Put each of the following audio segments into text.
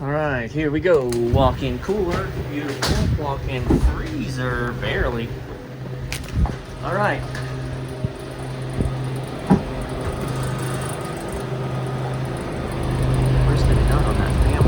All right, here we go. Walk-in cooler, beautiful. Walk-in freezer, barely. All right. Where's the nut on that damn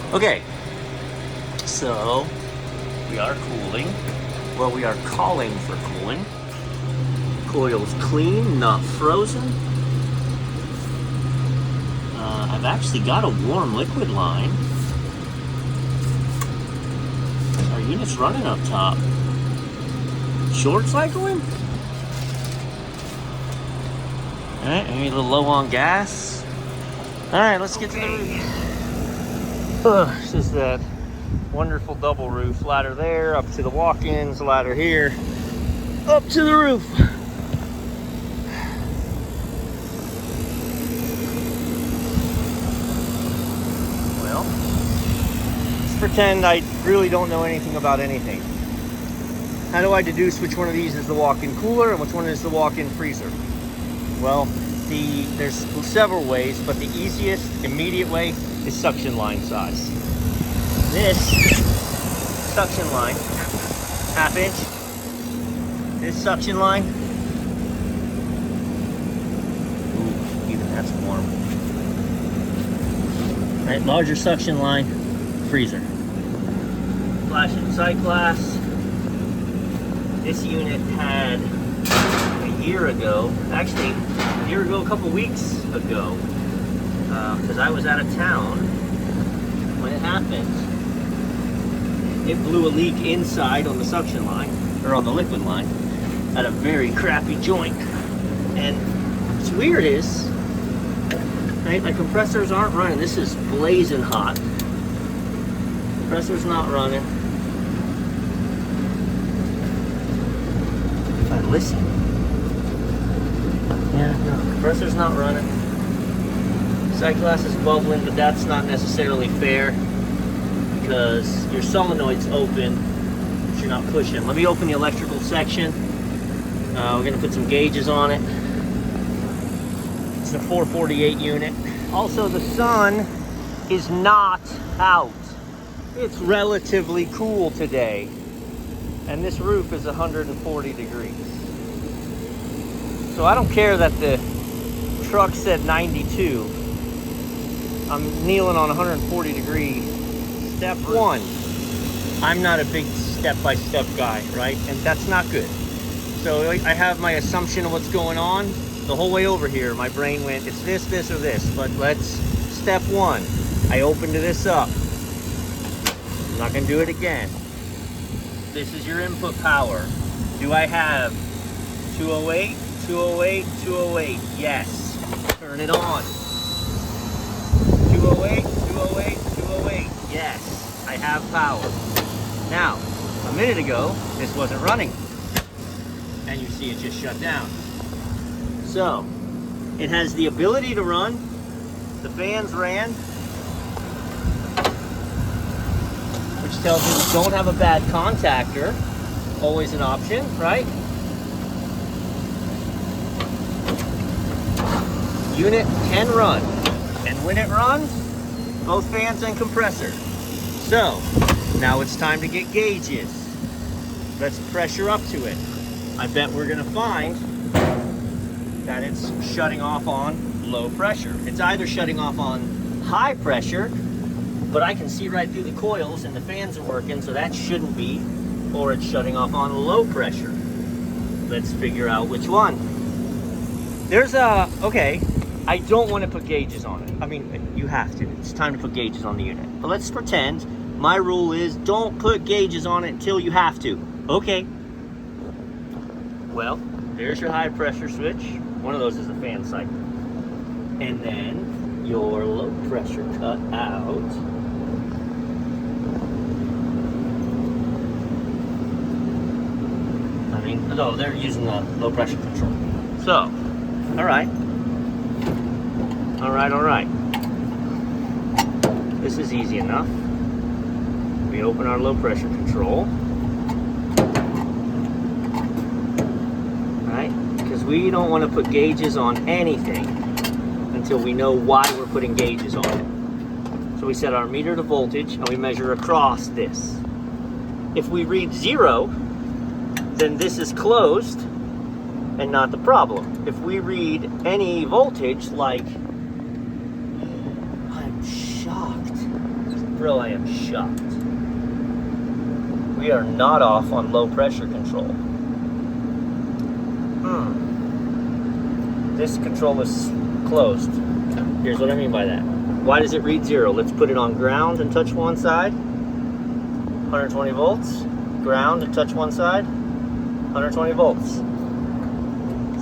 one? Okay. So, we are cooling. Well, we are calling for cooling. Coil's clean, not frozen. I've actually got a warm liquid line. Our unit's running up top. Short cycling? Alright, maybe a little low on gas. Alright, let's get to the roof. This is that wonderful double roof. Ladder there, up to the walk-ins, ladder here, up to the roof. Well, let's pretend I really don't know anything about anything. How do I deduce which one of these is the walk-in cooler and which one is the walk-in freezer? Well, there's several ways, but the easiest, immediate way is suction line size. This suction line, ½ inch. This suction line, ooh, even that's warm. Right, larger suction line, freezer. Flashing sight glass. This unit had a year ago, actually a year ago, a couple weeks ago, because I was out of town when it happened. It blew a leak inside on the suction line, or on the liquid line, at a very crappy joint. And what's weird is, right, my compressors aren't running. This is blazing hot. Compressor's not running. If I listen, yeah, no, compressor's not running. Sight glass is bubbling, but that's not necessarily fair, because your solenoid's open, but you're not pushing. Let me open the electrical section. We're gonna put some gauges on it. It's a 448 unit. Also, the sun is not out. It's relatively cool today. And this roof is 140 degrees. So I don't care that the truck said 92. I'm kneeling on 140 degrees. Step one, I'm not a big step-by-step guy, right? And that's not good. So I have my assumption of what's going on. The whole way over here, my brain went, it's this, this, or this. But step one, I opened this up. I'm not gonna do it again. This is your input power. Do I have 208, 208, 208? Yes. Turn it on. 208, 208, 208. Yes, I have power. Now, a minute ago, this wasn't running. And you see it just shut down. So, it has the ability to run. The fans ran, which tells me we don't have a bad contactor. Always an option, right? Unit can run. And when it runs, both fans and compressor. So, now it's time to get gauges. Let's pressure up to it. I bet we're gonna find that it's shutting off on low pressure. It's either shutting off on high pressure, but I can see right through the coils and the fans are working, so that shouldn't be, or it's shutting off on low pressure. Let's figure out which one. Okay, I don't want to put gauges on it. I mean, you have to. It's time to put gauges on the unit. But let's pretend my rule is don't put gauges on it until you have to. Okay. Well, there's your high pressure switch. One of those is a fan cycle. And then your low pressure cut out. I mean, no, they're using the low pressure control. So, all right. All right, all right. This is easy enough. We open our low pressure control. Right? Because we don't want to put gauges on anything until we know why we're putting gauges on it. So we set our meter to voltage and we measure across this. If we read 0, then this is closed and not the problem. If we read any voltage, like, I'm shocked. Bro, I am shocked. We are not off on low pressure control. This control is closed. Here's what I mean by that. Why does it read 0? Let's put it on ground and touch one side. 120 volts. Ground and touch one side. 120 volts.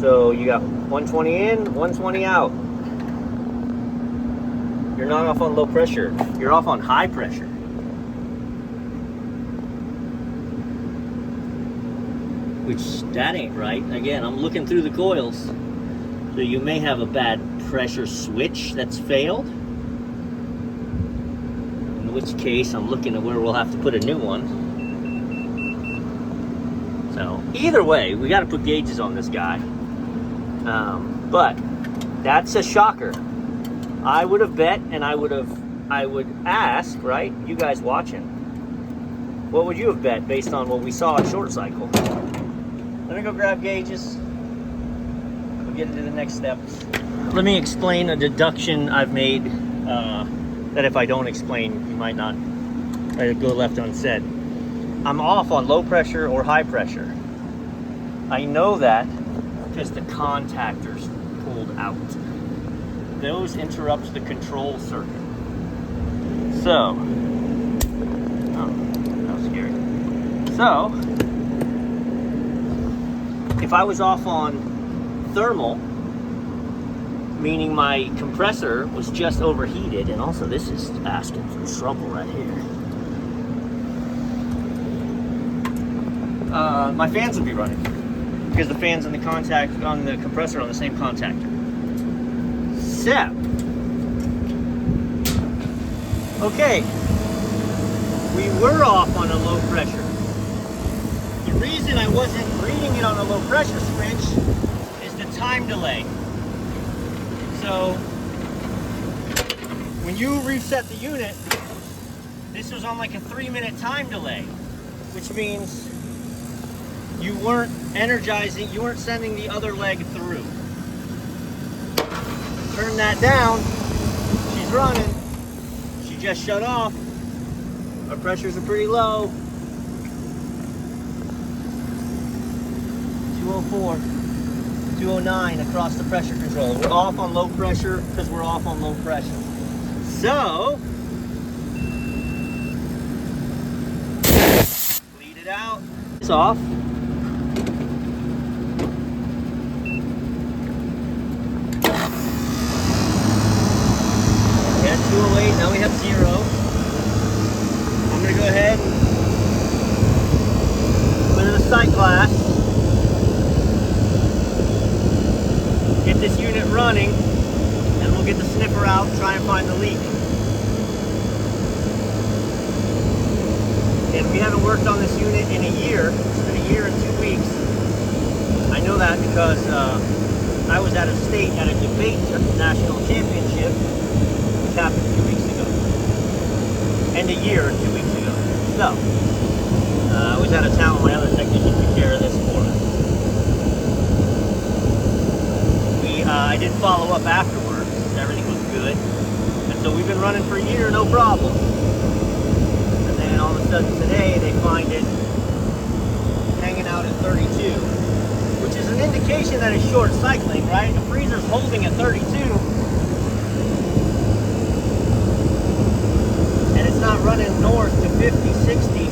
So you got 120 in, 120 out. You're not off on low pressure. You're off on high pressure. Which, that ain't right. Again, I'm looking through the coils. So you may have a bad pressure switch that's failed. In which case, I'm looking at where we'll have to put a new one. So, either way, we got to put gauges on this guy. But that's a shocker. I would have bet, and I would ask, right? You guys watching, what would you have bet based on what we saw at short cycle? Let me go grab gauges. We'll get into the next steps. Let me explain a deduction I've made that if I don't explain, you might not let it go left unsaid. I'm off on low pressure or high pressure. I know that because the contactors pulled out. Those interrupt the control circuit. So, oh, that was scary. So, if I was off on thermal, meaning my compressor was just overheated, and also this is asking for trouble right here. My fans would be running because the fans and the contact on the compressor are on the same contactor. Except, okay, we were off on a low pressure. The reason I wasn't reading it on a low pressure switch is the time delay. So when you reset the unit, this was on like a 3-minute time delay, which means you weren't energizing, you weren't sending the other leg through. Turn that down, she's running. She just shut off. Our pressures are pretty low. 204, 209 across the pressure control. We're off on low pressure because we're off on low pressure. So, bleed it out. It's off. We had 208, now we have 0. I'm going to go ahead and put in a sight glass. Get this unit running, and we'll get the sniffer out and try and find the leak. And we haven't worked on this unit in a year. It's been a year and 2 weeks. I know that because I was out of state at a debate national championship, which happened 2 weeks ago. And a year and 2 weeks ago. So, I was out of town. My other technician took care of this for us. I did follow up afterwards. Everything was good. And so we've been running for a year, no problem. And then all of a sudden today, they find it hanging out at 32, which is an indication that it's short cycling, right? The freezer's holding at 32. And it's not running north to 50, 60.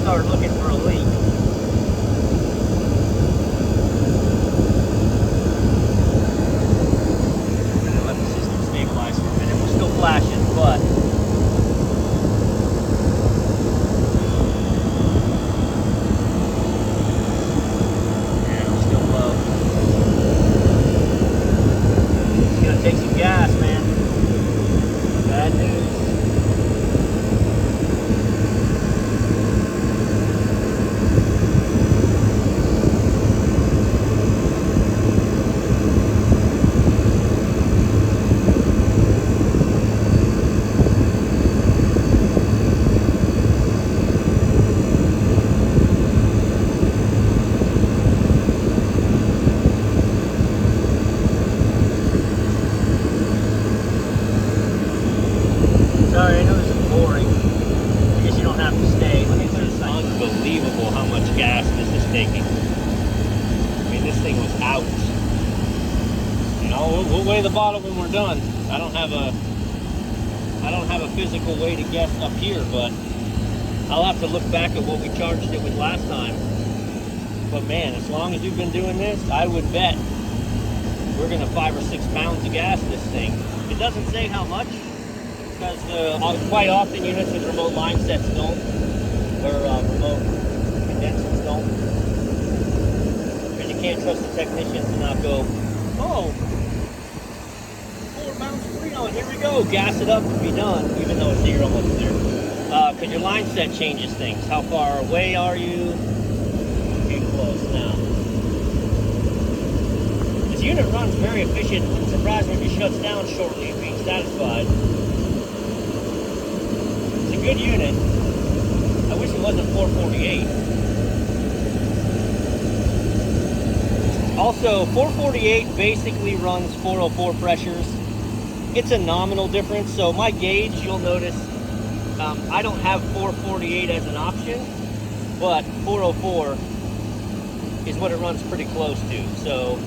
start looking for a leak. And then let the system stabilize for a minute. We're still flashing, but yeah, we're still low. It's gonna take some gas, man. Bad news. Sorry, I know this is boring. I guess you don't have to stay. Let me put it aside. Unbelievable how much gas this is taking. I mean, this thing was out. You know, we'll weigh the bottle when we're done. I don't have a physical way to guess up here, but I'll have to look back at what we charged it with last time. But man, as long as you've been doing this, I would bet we're gonna 5 or 6 pounds of gas this thing. It doesn't say how much, because quite often units with remote line sets don't, or remote condensers don't, because you can't trust the technicians to not go, oh, 4 pounds of Freon, here we go, gas it up and be done, even though it's you're almost there. Because your line set changes things. How far away are you? Too close now. This unit runs very efficient. I'm surprised when it shuts down shortly of being satisfied. Good unit. I wish it wasn't 448. Also, 448 basically runs 404 pressures. It's a nominal difference. So my gauge, you'll notice, I don't have 448 as an option, but 404 is what it runs pretty close to. So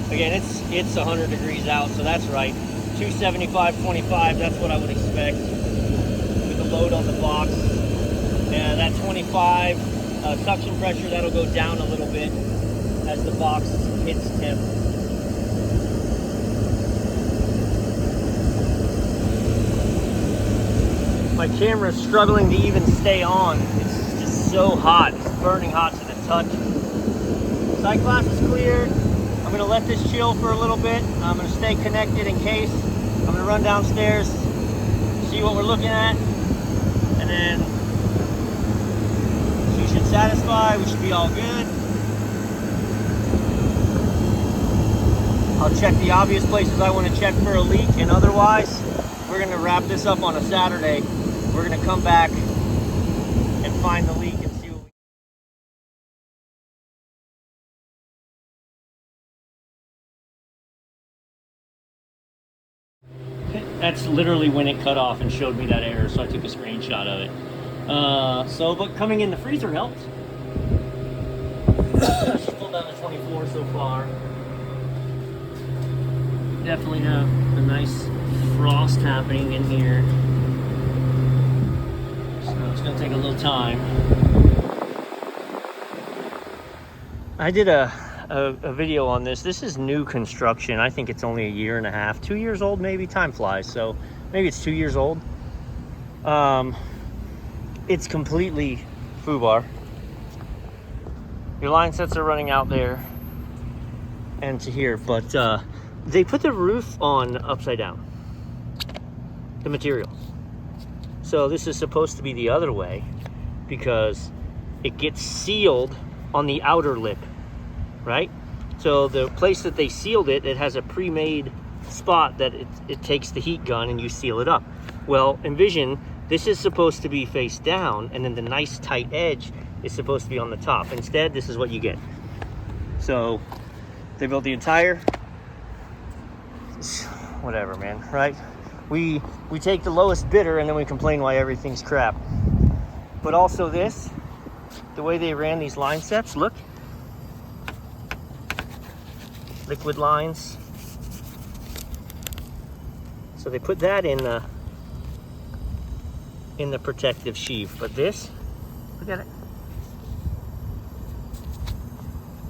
again, it's 100 degrees out, so that's right. 275/25, that's what I would expect. Load on the box, and that 25 suction pressure, that'll go down a little bit as the box hits temp. My camera's struggling to even stay on. It's just so hot. It's burning hot to the touch. Sight glass is cleared. I'm gonna let this chill for a little bit. I'm gonna stay connected in case. I'm gonna run downstairs, see what we're looking at. And then she should satisfy, we should be all good. I'll check the obvious places I want to check for a leak, and otherwise, we're going to wrap this up on a Saturday. We're going to come back and find the leak and see what we... That's literally when it cut off and showed me that error, so I took a screenshot of it. But coming in the freezer helped. She's pulled down to 24 so far. Definitely have a nice frost happening in here. So it's gonna take a little time. I did a video on this. This is new construction. I think it's only a year and a half, 2 years old maybe. Time flies, so maybe it's 2 years old. It's completely foobar. Your line sets are running out there and to here, but they put the roof on upside down, the materials. So this is supposed to be the other way because it gets sealed on the outer lip, right? So the place that they sealed it, it has a pre-made spot that it takes the heat gun and you seal it up. Well, envision this is supposed to be face down, and then the nice tight edge is supposed to be on the top. Instead, this is what you get. So they built the entire, whatever, man, right? We take the lowest bidder and then we complain why everything's crap. But also this, the way they ran these line sets, look. Liquid lines. So they put that in the protective sheath, but this Look at it.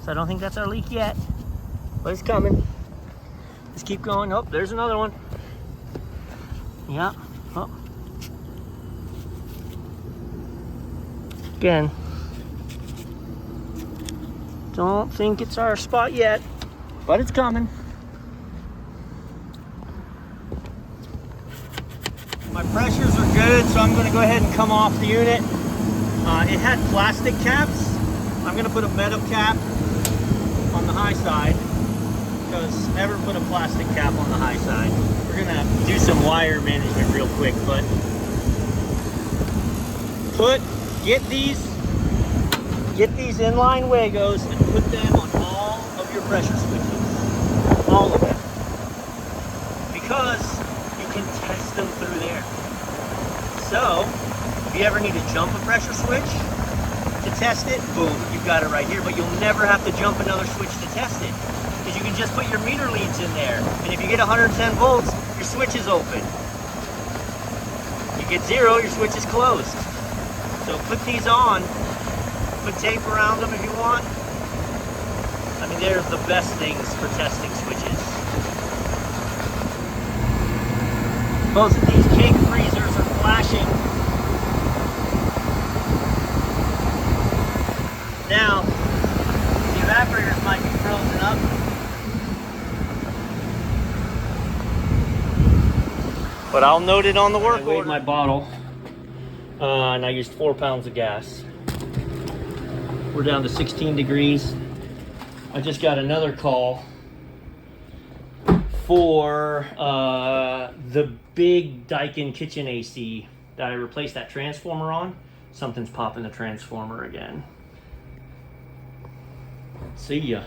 So I don't think that's our leak yet, but it's coming. Just keep going. Oh, there's another one. Yeah. Oh. Again, don't think it's our spot yet, but it's coming. My pressures are good, so I'm going to go ahead and come off the unit. It had plastic caps. I'm going to put a metal cap on the high side, because never put a plastic cap on the high side. We're going to do some wire management real quick, but get these inline Wagos and put them on all of your pressure switches. All of them. Because you can test them through there. So, if you ever need to jump a pressure switch to test it, boom, you've got it right here. But you'll never have to jump another switch to test it, because you can just put your meter leads in there. And if you get 110 volts, your switch is open. You get 0, your switch is closed. So put these on. Put tape around them if you want. I mean, they're the best things for testing switches. Both of these cake freezers are flashing. Now, the evaporators might be frozen up. But I'll note it on the work order. I weighed my bottle, and I used 4 pounds of gas. We're down to 16 degrees. I just got another call for the big Daikin kitchen AC that I replaced that transformer on. Something's popping the transformer again. See ya.